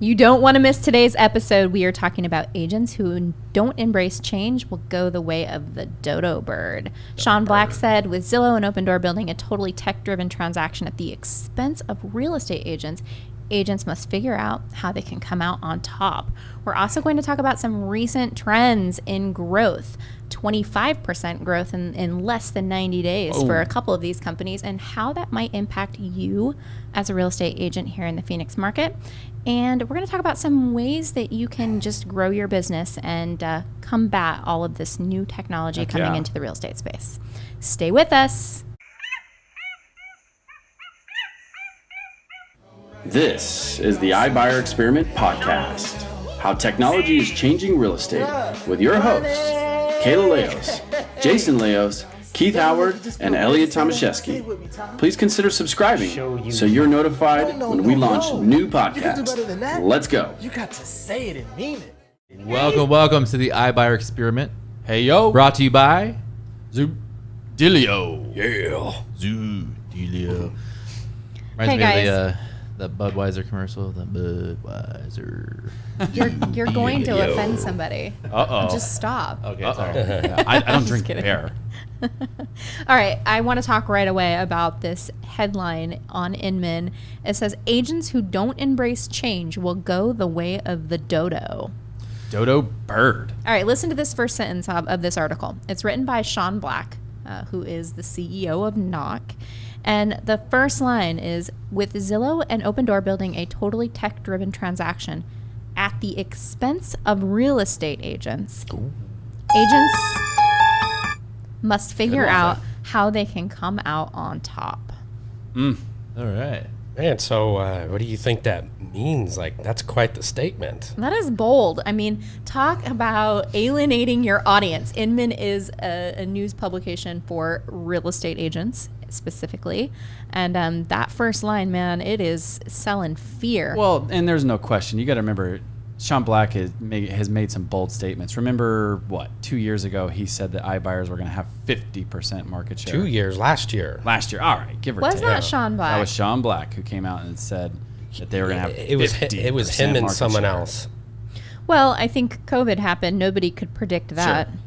You don't want to miss today's episode. We are talking about agents who don't embrace change will go the way of the dodo bird. Sean Black said, with Zillow and Opendoor building a totally tech-driven transaction at the expense of real estate agents, agents must figure out how they can come out on top. We're also going to talk about some recent trends in growth. 25% growth in less than 90 days for a couple of these companies, and how that might impact you as a real estate agent here in the Phoenix market. And we're going to talk about some ways that you can just grow your business and combat all of this new technology coming into the real estate space. Stay with us. This is the iBuyer Experiment Podcast, how technology is changing real estate, with your hosts, Kayla Leos, Jason Leos, Keith Howard, and Elliot Tomaszewski. Please consider subscribing so you're notified when we launch new podcasts. Let's go. You got to say it and mean it. Welcome to the iBuyer Experiment. Hey, yo. Brought to you by Zoodealio. Yeah. Zoodealio. Reminds Hey, me guys. of the Budweiser commercial. The Budweiser. You're going to offend somebody. Uh-oh. Just stop. Okay, sorry. I don't drink kidding. beer. All right, I want to talk right away about this headline on Inman. It says, agents who don't embrace change will go the way of the dodo. Dodo bird. All right, listen to this first sentence of this article. It's written by Sean Black, who is the CEO of Knock. And the first line is, with Zillow and Opendoor building a totally tech-driven transaction at the expense of real estate agents, agents must figure out how they can come out on top. All right. Man, so what do you think that means? Like, that's quite the statement. That is bold. I mean, talk about alienating your audience. Inman is a news publication for real estate agents specifically. And that first line, man, it is selling fear. Well, and there's no question. You got to remember, Sean Black has made some bold statements. Remember, 2 years ago, he said that iBuyers were going to have 50% market share. 2 years, last year. Last year. All right, give or Was take. that Sean Black? That was Sean Black who came out and said that they were going to have 50% It was him and market someone share. else. Well, I think COVID happened. Nobody could predict that. Sure.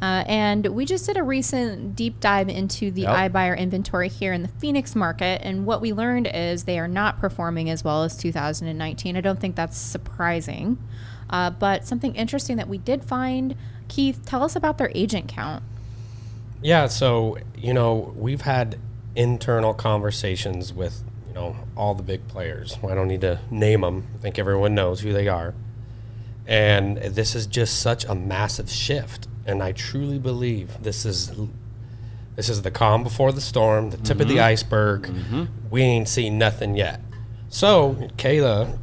And we just did a recent deep dive into the iBuyer inventory here in the Phoenix market. And what we learned is they are not performing as well as 2019. I don't think that's surprising. But something interesting that we did find, Keith, tell us about their agent count. Yeah, so, we've had internal conversations with, all the big players. I don't need to name them. I think everyone knows who they are. And this is just such a massive shift. And I truly believe this is the calm before the storm, the tip of the iceberg. We ain't seen nothing yet. So Kayla,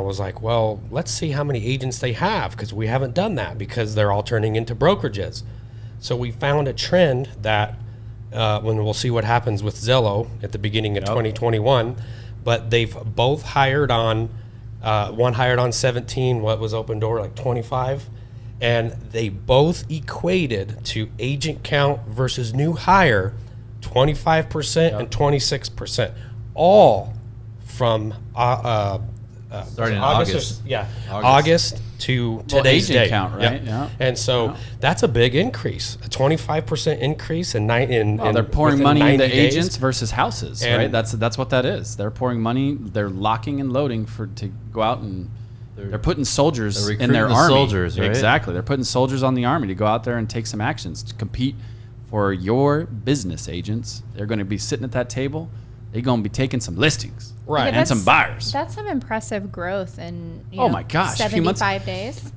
was like, well, let's see how many agents they have, because we haven't done that, because they're all turning into brokerages. So we found a trend that when we'll see what happens with Zillow at the beginning of 2021, but they've both hired on, one hired on 17, what was Opendoor, like 25? And they both equated to agent count versus new hire, 25% and 26%, all from Starting in August. August. August to today's agent date. count, right? Yep. Yeah. And so that's a big increase, a 25% increase in They're pouring within money 90 into days. agents versus houses, And- right? That's what that is. They're pouring money. They're locking and loading to go out and they're putting soldiers They're in their recruiting the army. soldiers, right? Exactly. They're putting soldiers on the army to go out there and take some actions to compete for your business, agents. They're going to be sitting at that table. They're going to be taking some listings, Right. Okay, and some buyers. That's some impressive growth in Oh my gosh, a few months- 75 days.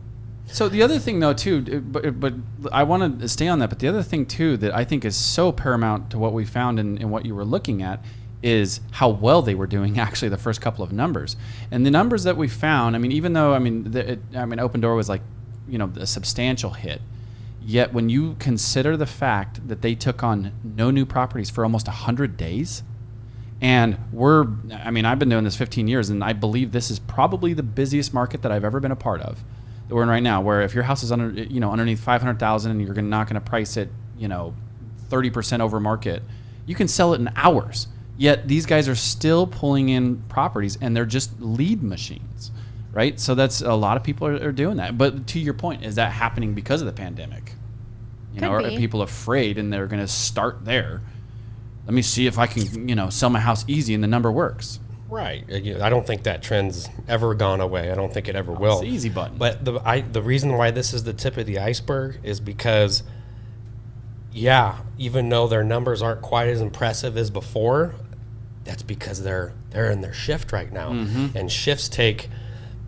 So the other thing, though, too, but I want to stay on that. But the other thing, too, that I think is so paramount to what we found and what you were looking at is how well they were doing actually the first couple of numbers. And the numbers that we found, even though, Opendoor was like, a substantial hit. Yet when you consider the fact that they took on no new properties for almost 100 days, and I've been doing this 15 years, and I believe this is probably the busiest market that I've ever been a part of that we're in right now, where if your house is underneath 500,000 and you're not going to price it, 30% over market, you can sell it in hours. Yet these guys are still pulling in properties, and they're just lead machines, right? So that's a lot of people are doing that. But to your point, is that happening because of the pandemic? You know, or are people afraid and they're going to start there? Let me see if I can, sell my house easy and the number works. Right. I don't think that trend's ever gone away. I don't think it ever will. It's the easy button. But the reason why this is the tip of the iceberg is because, even though their numbers aren't quite as impressive as before, that's because they're in their shift right now. And shifts take,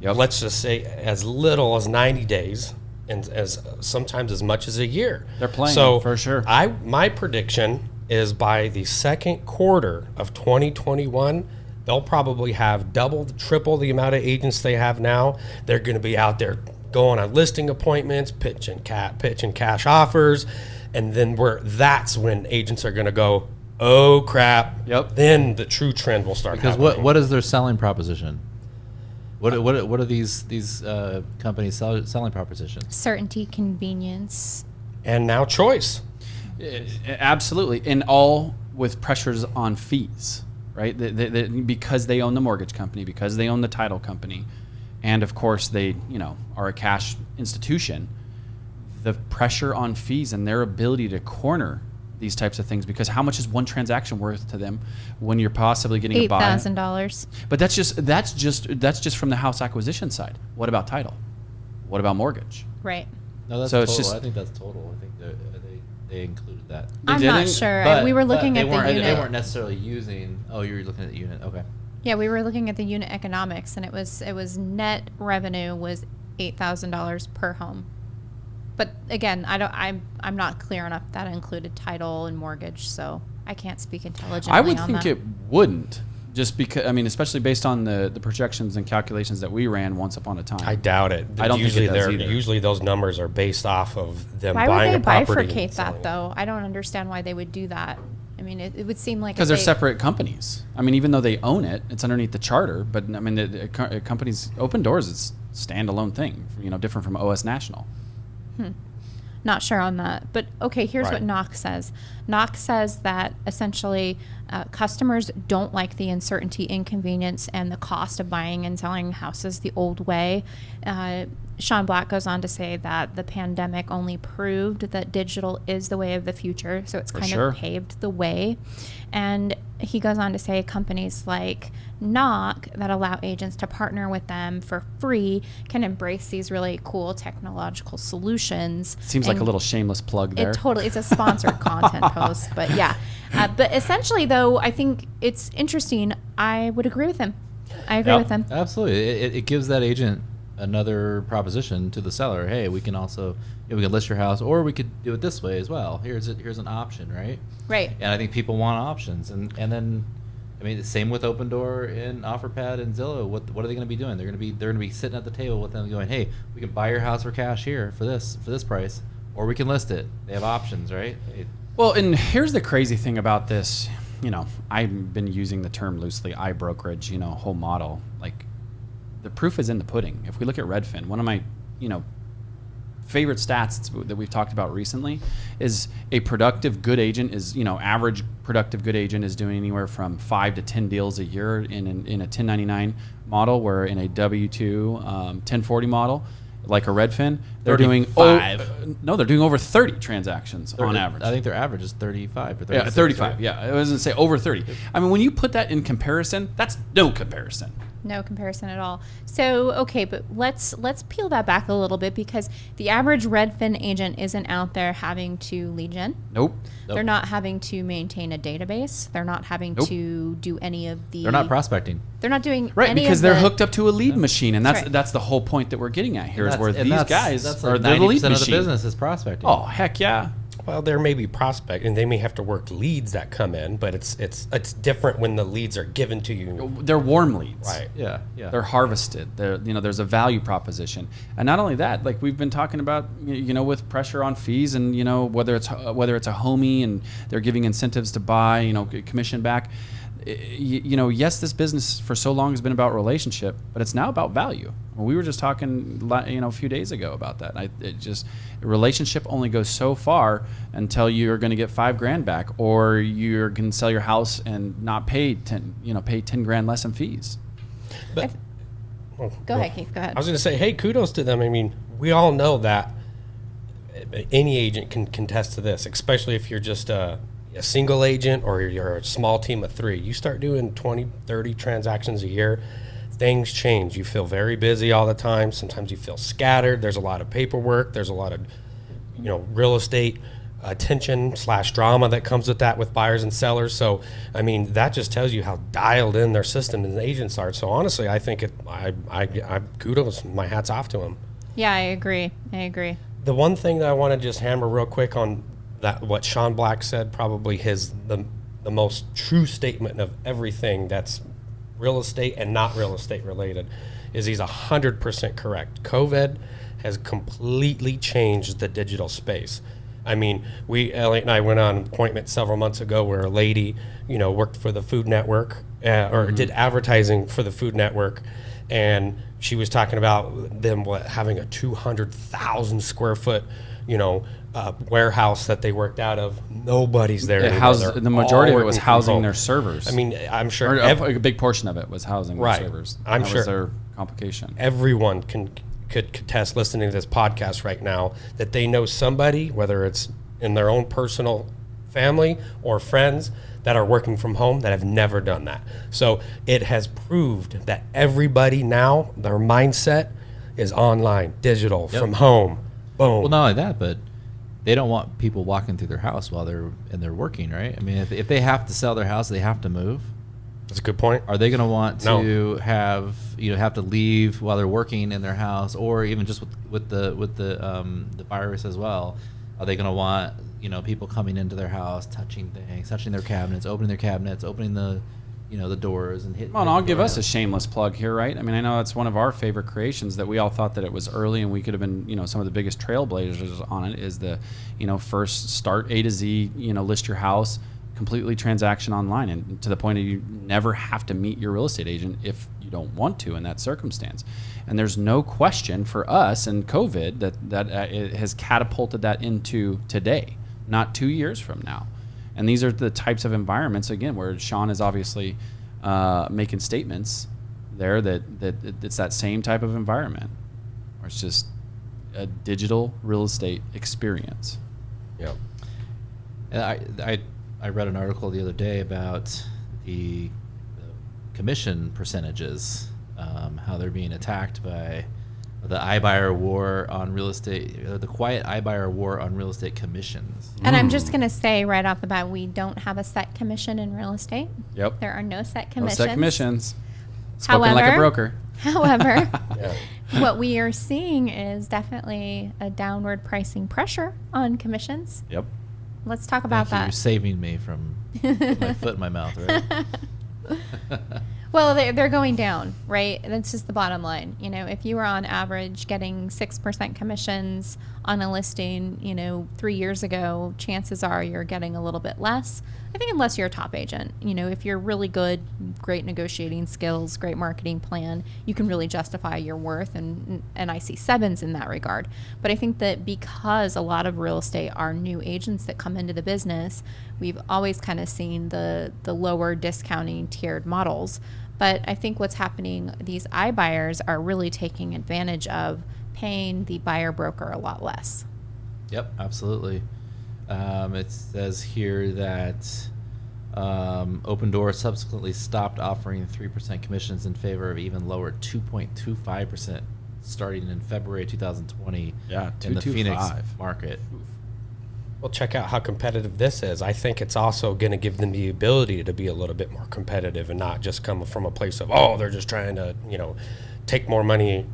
let's just say, as little as 90 days and as sometimes as much as a year. They're playing, so for sure. My prediction is by the second quarter of 2021, they'll probably have triple the amount of agents they have now. They're going to be out there going on listing appointments, pitching cash offers, and then that's when agents are going to go, oh crap. Yep. Then the true trend will start. Because happening. what is their selling proposition? What are these companies' selling proposition? Certainty, convenience. And now choice. Absolutely. And all with pressures on fees, right? Because they own the mortgage company, because they own the title company, and of course they, are a cash institution, the pressure on fees and their ability to corner these types of things, because how much is one transaction worth to them when you're possibly getting a buy? $8,000. But that's just from the house acquisition side. What about title? What about mortgage? Right. No, that's So total. it's just- I think that's total. I think they included that. I'm not didn't? sure. We were looking at the They unit. weren't necessarily using. Oh, you were looking at the unit. Okay. Yeah, we were looking at the unit economics, and it was net revenue was $8,000 per home. But again, I'm not clear enough that included title and mortgage, so I can't speak intelligently I would on think that. it wouldn't, just because, especially based on the projections and calculations that we ran once upon a time. I doubt it. I don't think it does either. Usually those numbers are based off of them Why buying would a they property. bifurcate and selling that it. though? I don't understand why they would do that. It would seem like Because if they're separate companies. Even though they own it, it's underneath the charter. But the companies, Opendoor's, it's a standalone thing. Different from OS National. Not sure on that. But okay, here's Right. what Knox says. Knox says that essentially customers don't like the uncertainty, inconvenience, and the cost of buying and selling houses the old way. Sean Black goes on to say that the pandemic only proved that digital is the way of the future. So it's kind sure. of paved the way. And he goes on to say companies like Knock that allow agents to partner with them for free can embrace these really cool technological solutions. Seems like And a little shameless plug there. it's a sponsored content post, but yeah. But essentially, though, I think it's interesting. I would agree with him. I agree with him. Absolutely. It gives that agent another proposition to the seller. Hey, we can also we can list your house, or we could do it this way as well. Here's an option, right? Right. And I think people want options, and then the same with Opendoor and OfferPad and Zillow. What are they going to be doing? They're going to be sitting at the table with them, going, "Hey, we can buy your house for cash here for this price, or we can list it." They have options, right? Well, and here's the crazy thing about this. I've been using the term loosely, iBrokerage, whole model. Like, the proof is in the pudding. If we look at Redfin, one of my, favorite stats that we've talked about recently is a productive good agent is, average productive good agent is doing anywhere from 5 to 10 deals a year in a 1099 model, where in a W-2 1040 model, like a Redfin, they're doing 35. they're doing over 30 transactions on average. I think their average is 35 or 36. Yeah, 35. Right? Yeah, I was gonna say over 30. When you put that in comparison, that's no comparison. No comparison at all. So, okay, but let's peel that back a little bit, because the average Redfin agent isn't out there having to lead gen. Nope. They're not having to maintain a database. They're not having to do any of the... They're not prospecting. They're not doing Right, any because of they're the, hooked up to a lead machine, and that's right. the whole point that we're getting at here, is And where that's- these and guys that's are like the 90% lead of the machine. business is prospecting. Oh, heck yeah. Well, there may be prospect, and they may have to work leads that come in, but it's different when the leads are given to you. They're warm leads. Right. Yeah. They're harvested. There's a value proposition, and not only that, like we've been talking about, with pressure on fees, and whether it's a homie and they're giving incentives to buy, commission back. Yes, this business for so long has been about relationship, but it's now about value. We were just talking, a few days ago about that. A relationship only goes so far until you're going to get $5,000 back, or you're going to sell your house and not pay 10 grand less in fees. But Go ahead, Keith. Go ahead. I was going to say, hey, kudos to them. I mean, we all know that any agent can contest to this, especially if you're just a single agent or you're a small team of 3. You start doing 20, 30 transactions a year, things change. You feel very busy all the time. Sometimes you feel scattered. There's a lot of paperwork. There's a lot of, real estate attention / drama that comes with that with buyers and sellers. So, I mean, that just tells you how dialed in their system and the agents are. So honestly, I think I kudos, my hat's off to them. Yeah, I agree. The one thing that I want to just hammer real quick on that, what Sean Black said, probably the most true statement of everything that's real estate and not real estate related, is he's 100% correct. COVID has completely changed the digital space. I mean, Elliot and I went on an appointment several months ago where a lady, worked for the Food Network or did advertising for the Food Network, and she was talking about them having a 200,000 square foot, warehouse that they worked out of. Nobody's there. The majority of it was housing their servers. I mean, I'm sure a big portion of it was housing Right. their servers. I'm that sure was their complication. Everyone could contest listening to this podcast right now that they know somebody, whether it's in their own personal family or friends, that are working from home that have never done that. So it has proved that everybody now, their mindset is online, digital, from home. Boom. Well, not only that, but they don't want people walking through their house while they're working, right? I mean, if they have to sell their house, they have to move. That's a good point. Are they going to want to have to leave while they're working in their house, or even just with the virus as well? Are they going to want people coming into their house, touching things, touching their cabinets, opening the the doors and hitting? Well, and I'll give us a shameless plug here, right? I mean, I know it's one of our favorite creations that we all thought that it was early and we could have been, some of the biggest trailblazers on it, is the, first start A to Z, list your house, completely transaction online, and to the point of you never have to meet your real estate agent if you don't want to in that circumstance. And there's no question for us and COVID that it has catapulted that into today, not 2 years from now. And these are the types of environments, again, where Sean is obviously making statements there that it's that same type of environment where it's just a digital real estate experience. Yeah. And I read an article the other day about the commission percentages, how they're being attacked by the iBuyer war on real estate, the quiet iBuyer war on real estate commissions. And I'm just going to say right off the bat, we don't have a set commission in real estate. Yep. There are no set No commissions. set commissions. Spoken like a broker. However, Yeah. what we are seeing is definitely a downward pricing pressure on commissions. Yep. Let's talk about Thank you. You're that. saving me from putting my foot in my mouth, right? Well, they're going down, right? That's just the bottom line. If you were on average getting 6% commissions on a listing, 3 years ago, chances are you're getting a little bit less. I think unless you're a top agent, if you're really good, great negotiating skills, great marketing plan, you can really justify your worth, and I see sevens in that regard. But I think that because a lot of real estate are new agents that come into the business, we've always kind of seen the lower discounting tiered models. But I think what's happening, these iBuyers are really taking advantage of paying the buyer broker a lot less. Yep, absolutely. It says here that Opendoor subsequently stopped offering 3% commissions in favor of even lower 2.25% starting in February 2020 Yeah, in the Phoenix 2.25. market. Well, check out how competitive this is. I think it's also going to give them the ability to be a little bit more competitive and not just come from a place of, they're just trying to, take more money,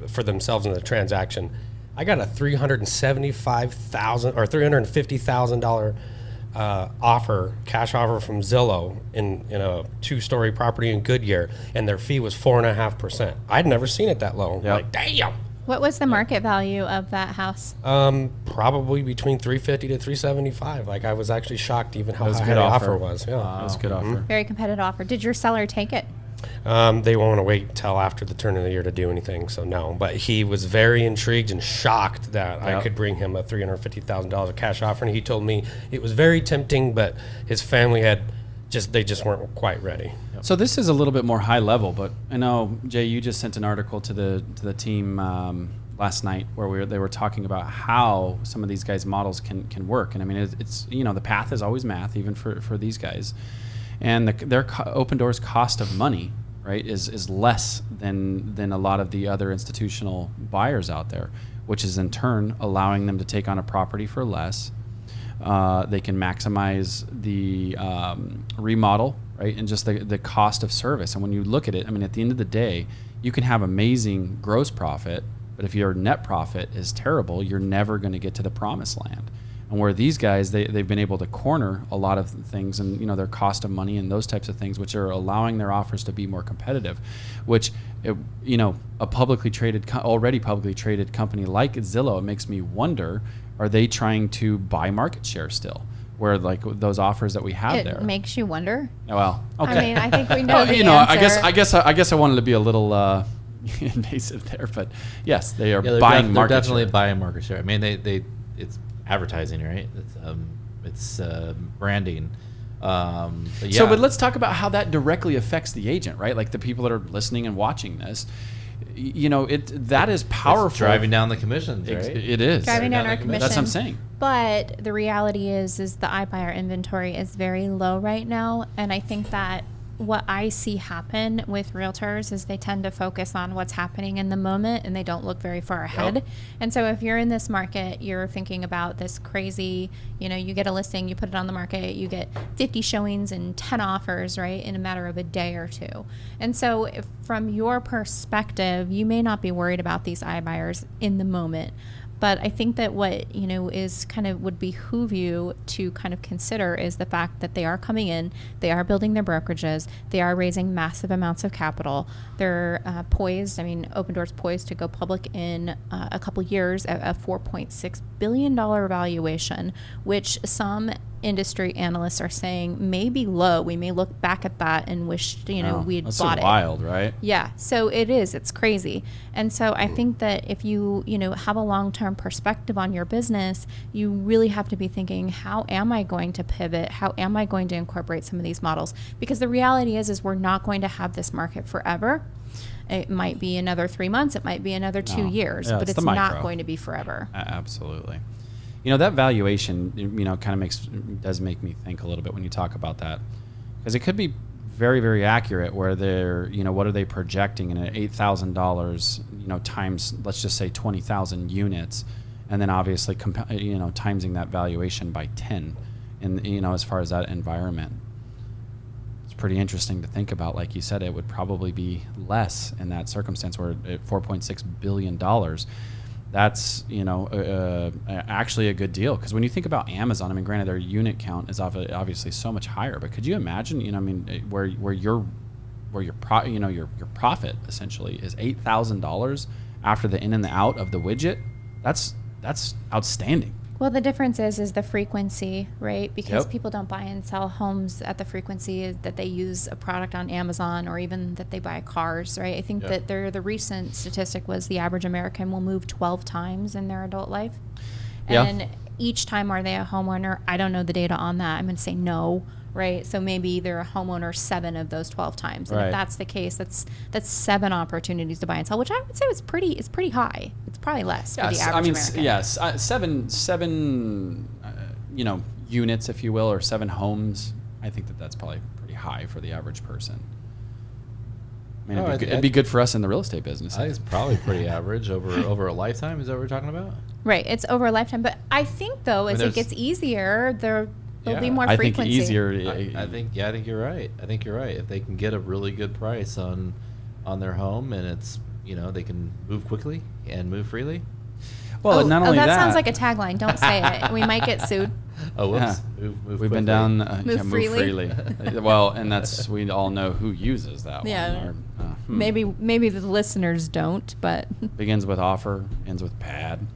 for themselves in the transaction. I got a $375,000 or $350,000 cash offer from Zillow in a 2-story property in Goodyear, and their fee was 4.5%. I'd never seen it that low. Yep. Like, damn. What was the market value of that house? Probably between $350 to $375. Like, I was actually shocked even how That was a high good the offer. offer was. Yeah. That was a good offer. Very competitive offer. Did your seller take it? They won't want to wait till after the turn of the year to do anything, so no. But he was very intrigued and shocked that I Yep. could bring him a $350,000 cash offer, and he told me it was very tempting, but his family had they just weren't quite ready. So this is a little bit more high level, but I know, Jay, you just sent an article to the team last night where they were talking about how some of these guys' models can work. And I mean, it's the path is always math, even for these guys. And their Opendoor's cost of money, right, is less than a lot of the other institutional buyers out there, which is in turn allowing them to take on a property for less. They can maximize the remodel, right, and just the cost of service. And when you look at it, I mean, at the end of the day, you can have amazing gross profit, but if your net profit is terrible, you're never going to get to the promised land. And where these guys, they've been able to corner a lot of things and, their cost of money and those types of things, which are allowing their offers to be more competitive, which, a already publicly traded company like Zillow, it makes me wonder, are they trying to buy market share still? Where like those offers that we have there. It makes you wonder. Well, okay. I mean, I think we know the I answer. guess I wanted to be a little invasive there, but yes, they are they're buying they're market definitely share. buying market share. I mean, it's advertising, right? It's branding. But yeah. But let's talk about how that directly affects the agent, right? Like the people that are listening and watching this. That is powerful. It's driving down the commissions, right? It is. Driving down our commission. That's what I'm saying. But the reality is the iBuyer inventory is very low right now. And I think that what I see happen with realtors is they tend to focus on what's happening in the moment and they don't look very far ahead. Yep. And so if you're in this market, you're thinking about this crazy, you get a listing, you put it on the market, you get 50 showings and 10 offers, right, in a matter of a day or two. And so from your perspective, you may not be worried about these iBuyers in the moment. But I think that what, is kind of would behoove you to kind of consider is the fact that they are coming in, they are building their brokerages, they are raising massive amounts of capital. They're poised, Opendoor's poised to go public in a couple years at a $4.6 billion valuation, which some industry analysts are saying may be low. We may look back at that and wish, we'd that's bought so it. Wild, right? Yeah, so it is. It's crazy. And so I think that if you, have a long-term perspective on your business, you really have to be thinking, how am I going to pivot? How am I going to incorporate some of these models? Because the reality is we're not going to have this market forever. It might be another 3 months. It might be another 2 years, but it's not going to be forever. Absolutely. That valuation, kind of does make me think a little bit when you talk about that, because it could be very, very accurate where they're, what are they projecting in an $8,000, times, let's just say 20,000 units, and then obviously, timesing that valuation by 10, and as far as that environment. It's pretty interesting to think about. Like you said, it would probably be less in that circumstance where at $4.6 billion. That's actually a good deal, because when you think about Amazon, granted their unit count is obviously so much higher, but could you imagine where your profit essentially is $8,000 after the in and the out of the widget? That's outstanding. Well, the difference is the frequency, right? Because Yep. people don't buy and sell homes at the frequency that they use a product on Amazon or even that they buy cars, right? I think Yep. that the recent statistic was the average American will move 12 times in their adult life. Yeah. And each time, are they a homeowner? I don't know the data on that. I'm going to say no, right? So maybe they're a homeowner 7 of those 12 times. And Right. if that's the case, that's 7 opportunities to buy and sell, which I would say is pretty high. It's probably less for the average American. Yes, seven units, if you will, or 7 homes. I think that's probably pretty high for the average person. It'd be good for us in the real estate business. I think it's probably pretty average over a lifetime. Is that what we're talking about? Right. It's over a lifetime. But I think, though, as it gets easier, there'll be more frequency. I think easier. I think you're right. I think you're right. If they can get a really good price on their home, and it's they can move quickly and move freely. Well, not only that. That sounds like a tagline. Don't say it. We might get sued. Oh, whoops. Yeah. Move We've quickly. been down. Move freely. Well, and we all know who uses that Yeah. one. Maybe the listeners don't, but Begins with offer, ends with pad.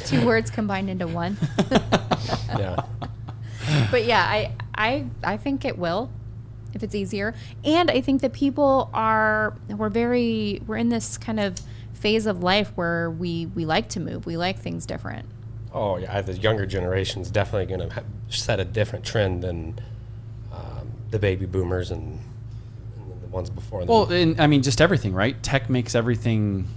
2 words combined into one. Yeah. But yeah, I think it will, if it's easier. And I think that people we're in this kind of phase of life where we like to move. We like things different. Oh yeah, the younger generation's definitely going to set a different trend than the baby boomers and the ones before them. Well, and, I mean, just everything, right? Tech makes everything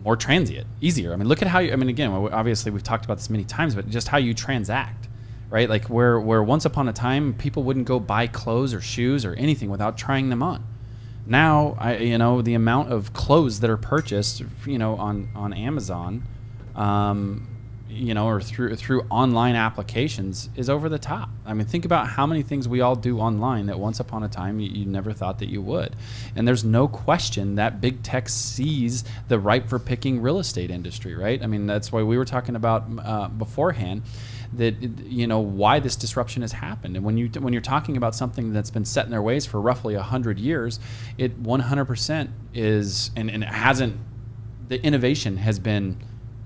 more transient, easier. I mean, look at how you, I mean, again, obviously we've talked about this many times, but just how you transact, right? Like where once upon a time, people wouldn't go buy clothes or shoes or anything without trying them on. Now, the amount of clothes that are purchased, on Amazon, or through online applications is over the top. I mean, think about how many things we all do online that once upon a time you never thought that you would. And there's no question that big tech sees the ripe for picking real estate industry, right? I mean, that's why we were talking about beforehand that, why this disruption has happened. And when you're talking about something that's been set in their ways for roughly 100 years, it 100% is, and it hasn't, the innovation has been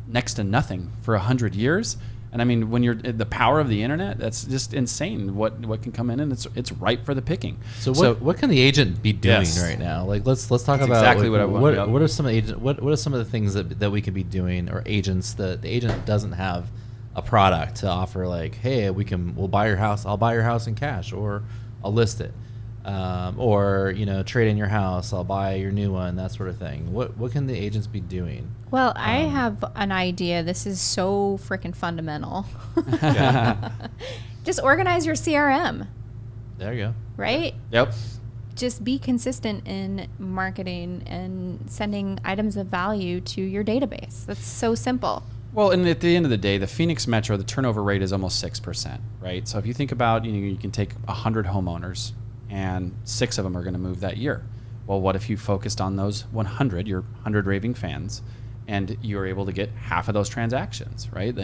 next to nothing for 100 years. And I mean, when you're the power of the internet, that's just insane what can come in, and it's ripe for the picking. So what can the agent be doing right now? Like let's talk about exactly what I want. What are some agent what are some of the things that we can be doing, or agents that the agent doesn't have a product to offer, like, hey, we'll buy your house, I'll buy your house in cash, or I'll list it. Or trade in your house, I'll buy your new one, that sort of thing. What can the agents be doing? Well, I have an idea. This is so freaking fundamental. Just organize your CRM. There you go. Right? Yep. Just be consistent in marketing and sending items of value to your database. That's so simple. Well, and at the end of the day, the Phoenix Metro, the turnover rate is almost 6%, right? So if you think about, you can take 100 homeowners, and 6 of them are going to move that year. Well, what if you focused on those 100, your 100 raving fans, and you're able to get half of those transactions, right,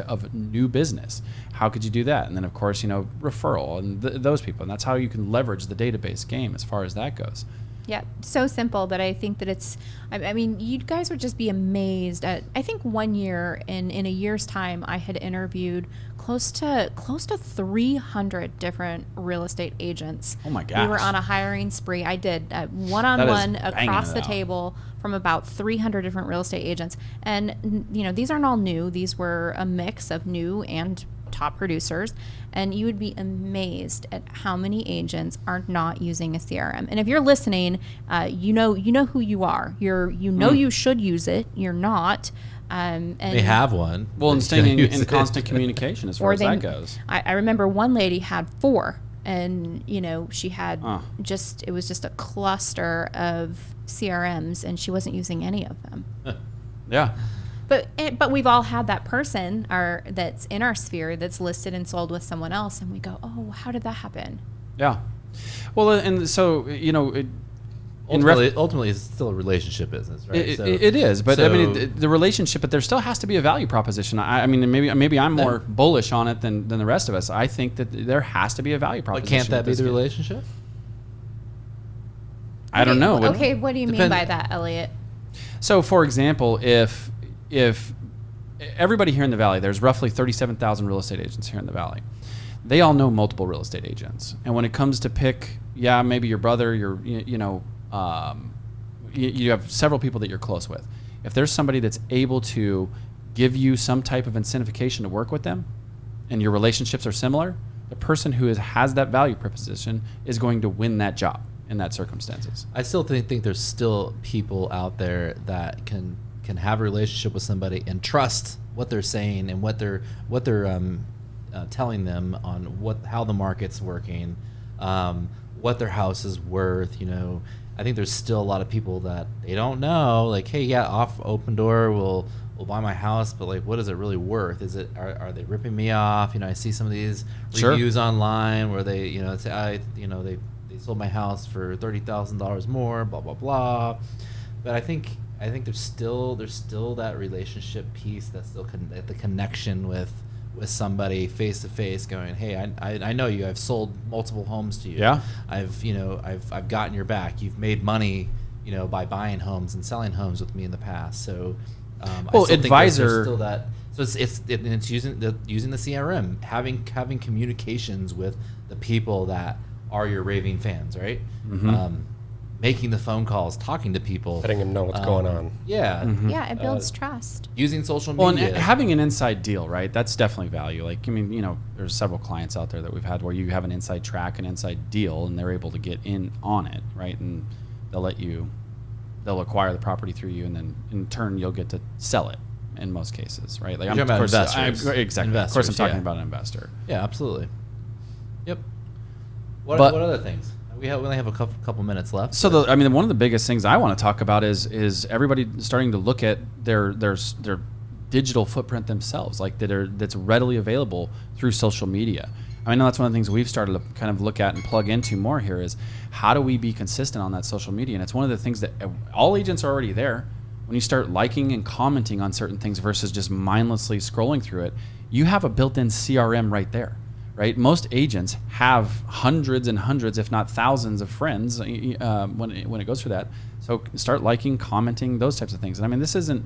of new business? How could you do that? And then, of course, referral and those people. And that's how you can leverage the database game as far as that goes. Yeah, so simple, but I think that it's, I mean, you guys would just be amazed at, I think 1 year, in a year's time, I had interviewed close to 300 different real estate agents. Oh my gosh. We were on a hiring spree. I did one-on-one across the out. table from about 300 different real estate agents. And, these aren't all new. These were a mix of new and top producers, and you would be amazed at how many agents are not using a CRM. And if you're listening, you know who you are. You should use it. You're not. And they have one. Well, and staying in constant communication as far as that goes. I remember one lady had 4, and she had it was just a cluster of CRMs, and she wasn't using any of them. Yeah. But we've all had that person that's in our sphere that's listed and sold with someone else, and we go, oh, how did that happen? Yeah. Well, and so, ultimately, it's still a relationship business, right? It is, but I mean, the relationship, but there still has to be a value proposition. I mean, maybe I'm more bullish on it than the rest of us. I think that there has to be a value proposition. But can't that be the relationship? I don't know. Okay, what do you mean by that, Elliot? So, for example, if everybody here in the Valley, there's roughly 37,000 real estate agents here in the Valley. They all know multiple real estate agents. And when it comes to pick, maybe your brother, you have several people that you're close with. If there's somebody that's able to give you some type of incentivization to work with them, and your relationships are similar, the person who has that value proposition is going to win that job in that circumstances. I still think there's still people out there that can have a relationship with somebody and trust what they're saying and what they're telling them on how the market's working, what their house is worth. I think there's still a lot of people that they don't know. Like, hey, off Opendoor, we'll buy my house, but like, what is it really worth? Are they ripping me off? I see some of these reviews online where they say they sold my house for $30,000 more, blah blah blah. But I think there's still that relationship piece, that's still the connection with somebody face to face, going, hey, I know you. I've sold multiple homes to you. Yeah. I've gotten your back. You've made money, by buying homes and selling homes with me in the past. So, I still advisor. Think there's still that. So it's using the CRM, having communications with the people that are your raving fans, right? Mm-hmm. making the phone calls, talking to people, letting them know what's going on. Yeah. Yeah, it builds trust. Using social Well, media. and having an inside deal, right? That's definitely value. Like, I mean, there's several clients out there that we've had where you have an inside track, an inside deal, and they're able to get in on it, right? And they'll acquire the property through you, and then in turn you'll get to sell it in most cases, right? Like, You're talking about investors. Exactly. Of course, I'm Investors, talking yeah. about an investor. Yeah, absolutely. Yep. What But- other things? We only have a couple minutes left. So one of the biggest things I want to talk about is everybody starting to look at their digital footprint themselves, like that's readily available through social media. I know that's one of the things we've started to kind of look at and plug into more here is how do we be consistent on that social media? And it's one of the things that all agents are already there. When you start liking and commenting on certain things versus just mindlessly scrolling through it, you have a built-in CRM right there. Right, most agents have hundreds and hundreds, if not thousands, of friends when it goes through that. So start liking, commenting, those types of things. And I mean, this isn't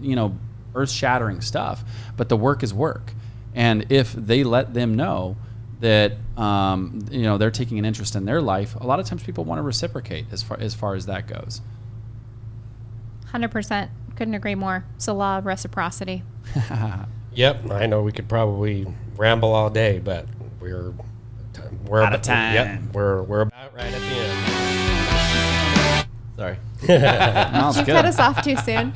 earth-shattering stuff, but the work is work. And if they let them know that they're taking an interest in their life, a lot of times people want to reciprocate as far as that goes. 100%. Couldn't agree more. It's a law of reciprocity. Yep, I know we could probably ramble all day, but we're Out of time. Yep, we're about right at the end. Sorry. No, it's Did you good. cut us off too soon?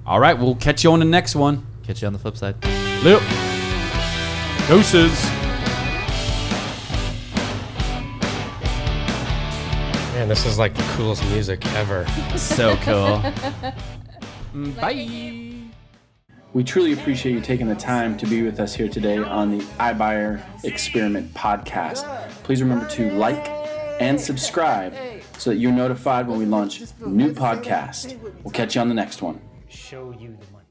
All right, we'll catch you on the next one. Catch you on the flip side. Lip. Doses. Man, this is like the coolest music ever. So cool. Bye. We truly appreciate you taking the time to be with us here today on the iBuyer Experiment podcast. Please remember to like and subscribe so that you're notified when we launch new podcasts. We'll catch you on the next one. Show you the money.